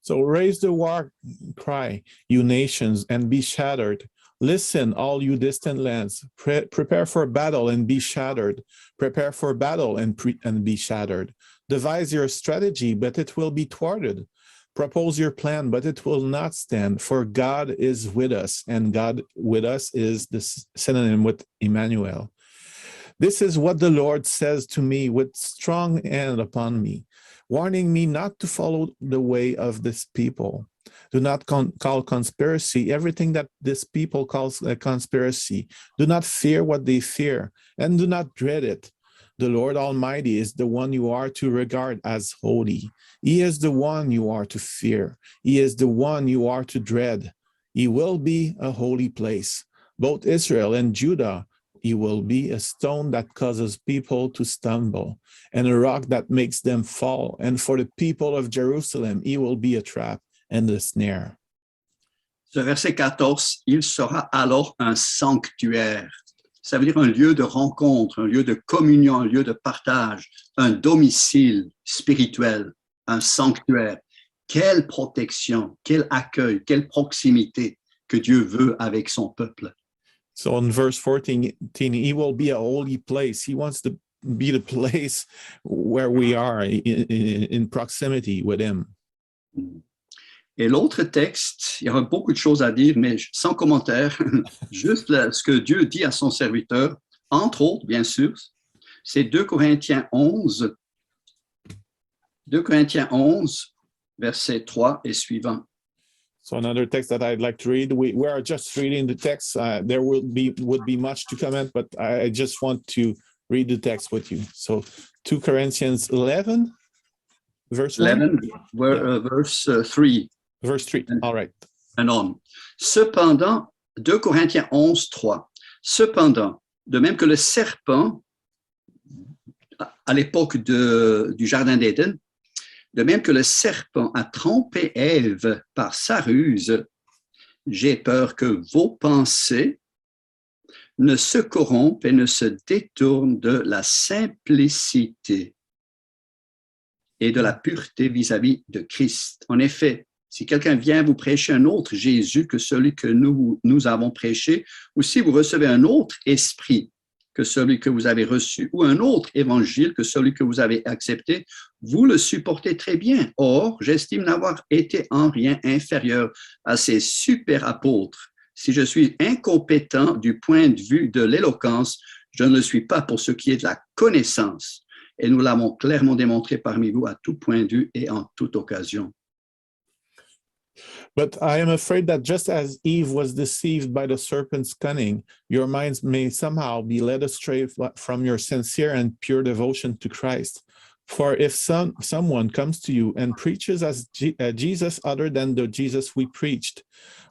so raise the war cry, you nations, and be shattered. Listen, all you distant lands. Prepare for battle and be shattered. Prepare for battle and be shattered. Devise your strategy, but it will be thwarted. Propose your plan, but it will not stand, for God is with us, and God with us is the synonym with Emmanuel. This is what the Lord says to me with strong hand upon me, warning me not to follow the way of this people. Do not call conspiracy everything that this people calls a conspiracy. Do not fear what they fear, and do not dread it. The Lord Almighty is the one you are to regard as holy. He is the one you are to fear. He is the one you are to dread. He will be a holy place. Both Israel and Judah, he will be a stone that causes people to stumble and a rock that makes them fall. And for the people of Jerusalem, he will be a trap and a snare. Ce verset 14, il sera alors un sanctuaire. Ça veut dire un lieu de rencontre, un lieu de communion, un lieu de partage, un domicile spirituel, un sanctuaire. Quelle protection, quel accueil, quelle proximité que Dieu veut avec son peuple. So in verse 14, he will be a holy place. He wants to be the place where we are in proximity with him. Et l'autre texte, il y aura beaucoup de choses à dire, mais sans commentaire, juste ce que Dieu dit à son serviteur, entre autres, bien sûr, c'est 2 Corinthiens 11, versets 3 et suivants. So another text that I'd like to read, we are just reading the text. There would be much to comment, but I just want to read the text with you. So 2 Corinthians 11, verse 1? 11, verse 3. Verse 3, all right. And on. Cependant, 2 Corinthiens 11, 3. Cependant, de même que le serpent, à l'époque du Jardin d'Éden, de même que le serpent a trompé Ève par sa ruse, j'ai peur que vos pensées ne se corrompent et ne se détournent de la simplicité et de la pureté vis-à-vis de Christ. En effet, si quelqu'un vient vous prêcher un autre Jésus que celui que nous avons prêché, ou si vous recevez un autre esprit que celui que vous avez reçu, ou un autre évangile que celui que vous avez accepté, vous le supportez très bien. Or, j'estime n'avoir été en rien inférieur à ces super apôtres. Si je suis incompétent du point de vue de l'éloquence, je ne le suis pas pour ce qui est de la connaissance. Et nous l'avons clairement démontré parmi vous à tout point de vue et en toute occasion. But I am afraid that just as Eve was deceived by the serpent's cunning, your minds may somehow be led astray from your sincere and pure devotion to Christ. For if someone comes to you and preaches as Jesus other than the Jesus we preached,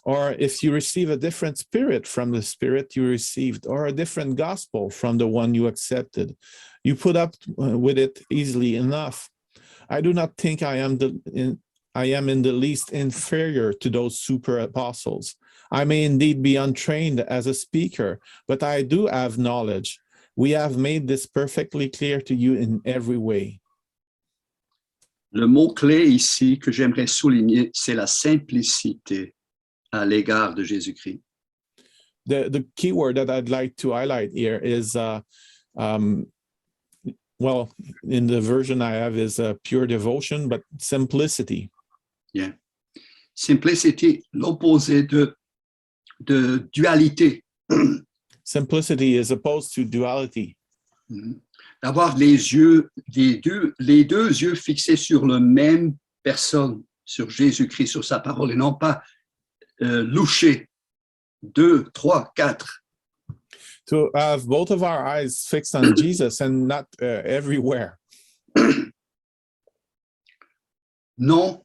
or if you receive a different spirit from the spirit you received, or a different gospel from the one you accepted, you put up with it easily enough. I do not think I am in the least inferior to those super apostles. I may indeed be untrained as a speaker, but I do have knowledge. We have made this perfectly clear to you in every way. Le mot-clé ici que j'aimerais souligner, c'est la simplicité à l'égard de Jésus-Christ. The key word that I'd like to highlight here is, well, in the version I have is pure devotion, but simplicity. Yeah. Simplicity, l'opposé de dualité. Simplicity is opposed to duality. D'avoir les deux yeux fixés sur la même personne, sur Jésus-Christ, sur sa parole, et non pas loucher 2, 3, 4. To have both of our eyes fixed on Jesus and not everywhere. Non,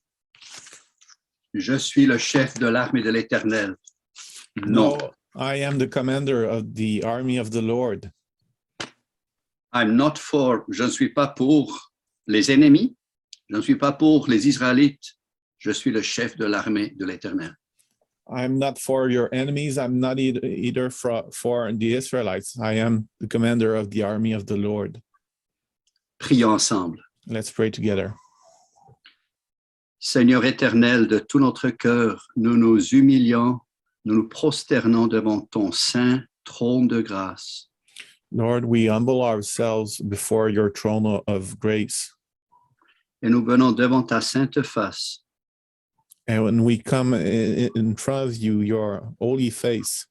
je suis le chef de l'armée de l'Éternel. Non. No, I am the commander of the army of the Lord. Je ne suis pas pour les ennemis, je ne suis pas pour les Israélites, je suis le chef de l'armée de l'Éternel. I'm not for your enemies, I'm not either for the Israelites. I am the commander of the army of the Lord. Prions ensemble. Let's pray together. Seigneur éternel, de tout notre cœur, nous nous humilions, nous nous prosternons devant ton saint trône de grâce. Lord, we humble ourselves before your throne of grace. Et nous venons devant ta sainte face. And when we come in front of you, your holy face,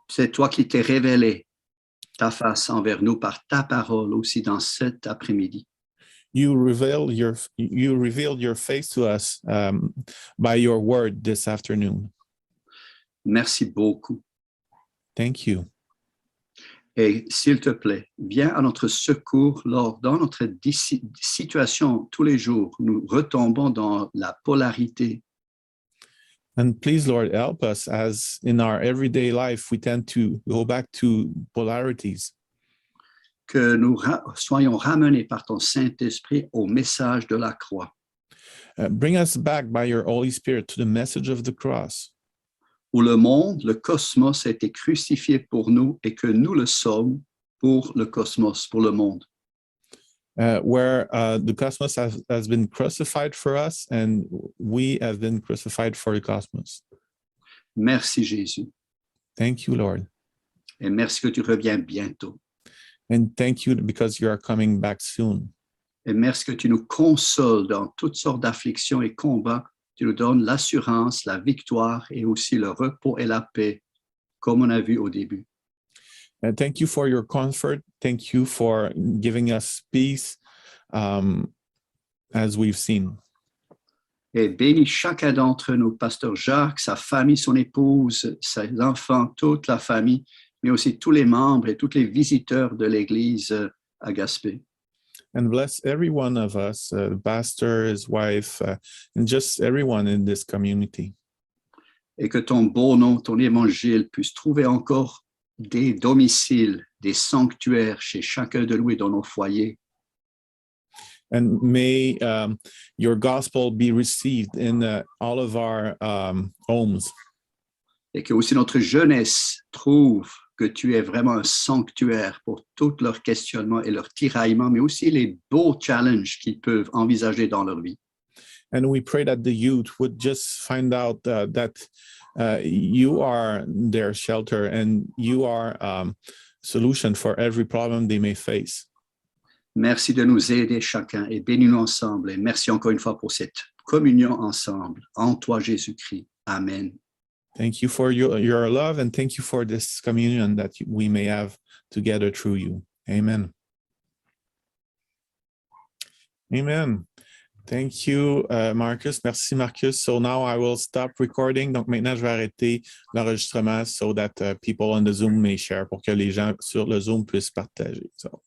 c'est toi qui t'es révélé ta face envers nous par ta parole aussi dans cet après-midi. You revealed your face to us by your word this afternoon. Merci beaucoup. Thank you. Et s'il te plaît, viens à notre secours dans notre situation tous les jours. Nous retombons dans la polarité. And please, Lord, help us as in our everyday life, we tend to go back to polarities. Que nous soyons ramenés par ton Saint-Esprit au message de la croix, Bring us back by your Holy Spirit to the message of the cross, où le monde, le cosmos a été crucifié pour nous et que nous le sommes pour le cosmos, pour le monde. where the cosmos has been crucified for us and we have been crucified for the cosmos. Merci Jésus. Thank you, Lord. Et merci que tu reviens bientôt. And thank you because you are coming back soon. Et merci que tu nous consoles dans toutes sortes d'afflictions et combats. Tu nous donnes l'assurance, la victoire et aussi le repos et la paix, comme on a vu au début. And thank you for your comfort. Thank you for giving us peace, as we've seen. Et bénis chacun d'entre nous, Pasteur Jacques, sa famille, son épouse, ses enfants, toute la famille, mais aussi tous les membres et tous les visiteurs de l'Église à Gaspé. And bless every one of us, the pastor, his wife, and just everyone in this community. Et que ton beau nom, ton évangile puisse trouver encore des domiciles, des sanctuaires chez chacun de nous et dans nos foyers. And may your gospel be received in all of our homes. Et que aussi notre jeunesse trouve que tu es vraiment un sanctuaire pour tous leurs questionnements et leurs tiraillements, mais aussi les beaux challenges qu'ils peuvent envisager dans leur vie. And we pray that the youth would just find out that you are their shelter and you are solution for every problem they may face. Merci de nous aider chacun et bénis-nous ensemble. Et merci encore une fois pour cette communion ensemble. En toi, Jésus-Christ. Amen. Thank you for your love and thank you for this communion that we may have together through you. Amen. Amen. Thank you, Marcus. Merci, Marcus. So now I will stop recording. Donc maintenant, je vais arrêter l'enregistrement so that people on the Zoom may share pour que les gens sur le Zoom puissent partager. So.